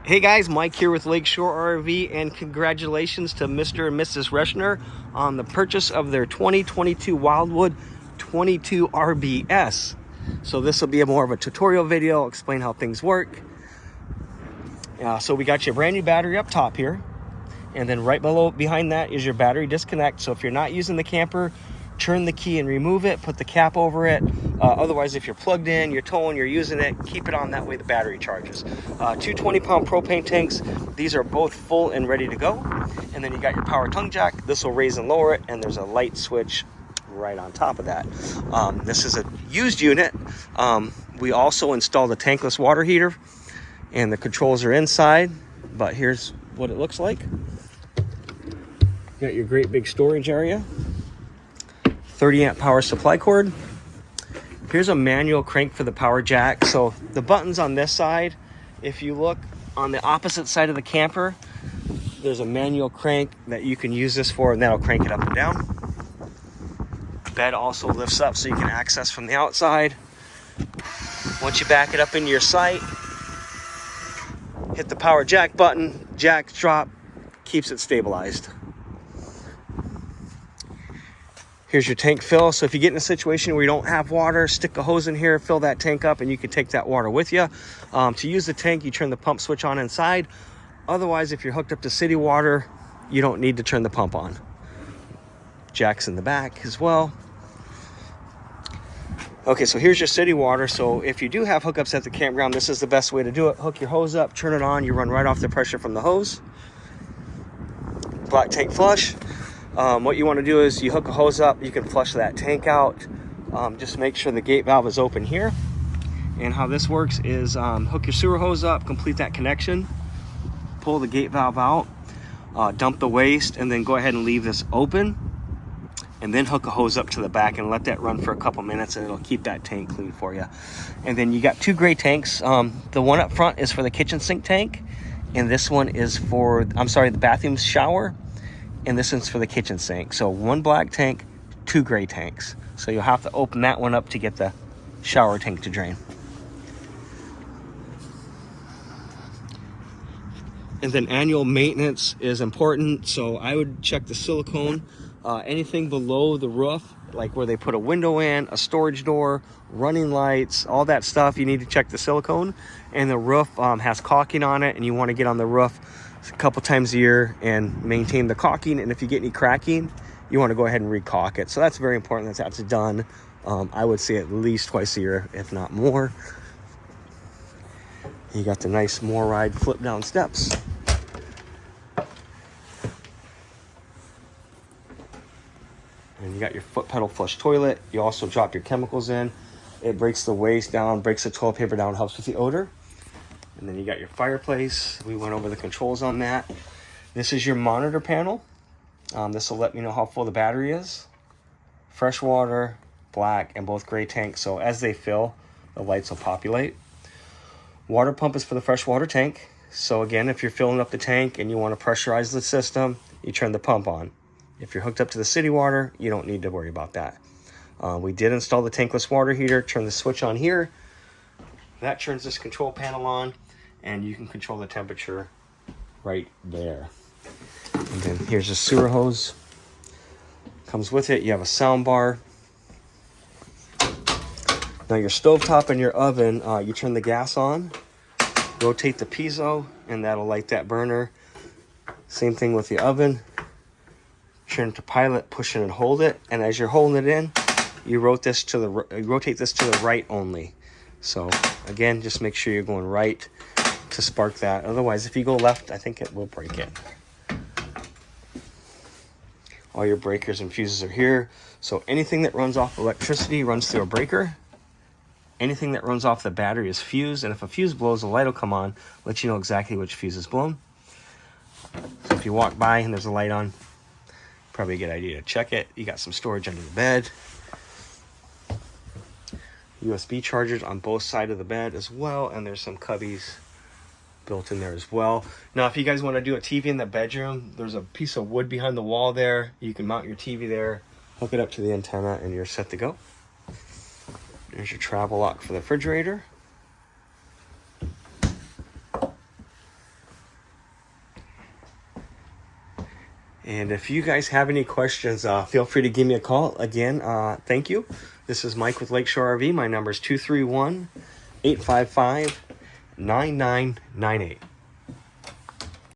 Hey guys, Mike here with Lakeshore RV, and congratulations to Mr. and Mrs. Reschner on the purchase of their 2022 Wildwood 22 RBS. So this will be more of a tutorial video, explain how things work. So we got your brand new battery up top here, and then right behind that is your battery disconnect. So if you're not using the camper, turn the key and remove it, put the cap over it. Otherwise, if you're plugged in, you're towing, you're using it, keep it on, that way the battery charges. Two 20-pound propane tanks. These are both full and ready to go. And then you got your power tongue jack. This will raise and lower it, and there's a light switch right on top of that. This is a used unit. We also installed a tankless water heater, and the controls are inside, but here's what it looks like. You got your great big storage area. 30 amp power supply cord. Here's a manual crank for the power jack. So the buttons on this side, if you look on the opposite side of the camper, there's a manual crank that you can use this for, and that'll crank it up and down. Bed also lifts up so you can access from the outside. Once you back it up into your site, hit the power jack button, jack drop, keeps it stabilized. Here's your tank fill. So if you get in a situation where you don't have water, stick a hose in here, fill that tank up, and you can take that water with you. To use the tank, you turn the pump switch on inside. Otherwise, if you're hooked up to city water, you don't need to turn the pump on. Jack's in the back as well. Okay, so here's your city water. So if you do have hookups at the campground, this is the best way to do it. Hook your hose up, turn it on, you run right off the pressure from the hose. Black tank flush. What you want to do is you hook a hose up, you can flush that tank out. Just make sure the gate valve is open here. And how this works is hook your sewer hose up, complete that connection, pull the gate valve out, dump the waste, and then go ahead and leave this open. And then hook a hose up to the back and let that run for a couple minutes, and it'll keep that tank clean for you. And then you got two gray tanks. The one up front is for the kitchen sink tank, and this one is for, the bathroom shower. And this one's for the kitchen sink. So one black tank, two gray tanks. So you'll have to open that one up to get the shower tank to drain. And then annual maintenance is important. So I would check the silicone. Anything below the roof, like where they put a window in, a storage door, running lights, all that stuff, you need to check the silicone. And the roof has caulking on it, and you want to get on the roof a couple times a year and maintain the caulking. And if you get any cracking, you want to go ahead and re-caulk it. So that's very important that that's done. I would say at least twice a year, if not more. You got the nice more ride flip down steps. And you got your foot pedal flush toilet. You also drop your chemicals in. It breaks the waste down, breaks the toilet paper down, helps with the odor. And then you got your fireplace. We went over the controls on that. This is your monitor panel. This will let me know how full the battery is. Fresh water, black, and both gray tanks. So as they fill, the lights will populate. Water pump is for the fresh water tank. So again, if you're filling up the tank and you want to pressurize the system, you turn the pump on. If you're hooked up to the city water, you don't need to worry about that. We did install the tankless water heater. Turn the switch on here. That turns this control panel on, and you can control the temperature right there. And then here's a sewer hose. Comes with it. You have a sound bar. Now your stovetop and your oven, you turn the gas on, rotate the piezo, and that'll light that burner. Same thing with the oven. Turn it to pilot, push it and hold it. And as you're holding it in, you rotate this to the right only. So again, just make sure you're going right to spark that. Otherwise, if you go left, I think it will break it. All your breakers and fuses are here. So anything that runs off electricity runs through a breaker. Anything that runs off the battery is fused. And if a fuse blows, the light will come on, let you know exactly which fuse is blown. So if you walk by and there's a light on, probably a good idea to check it. You got some storage under the bed. USB chargers on both sides of the bed as well, and there's some cubbies built in there as well. Now if you guys want to do a TV in the bedroom, there's a piece of wood behind the wall there. You can mount your TV there, hook it up to the antenna, and you're set to go. There's your travel lock for the refrigerator. And if you guys have any questions, feel free to give me a call. Again, thank you. This is Mike with Lakeshore RV. My number is 231-855-9998.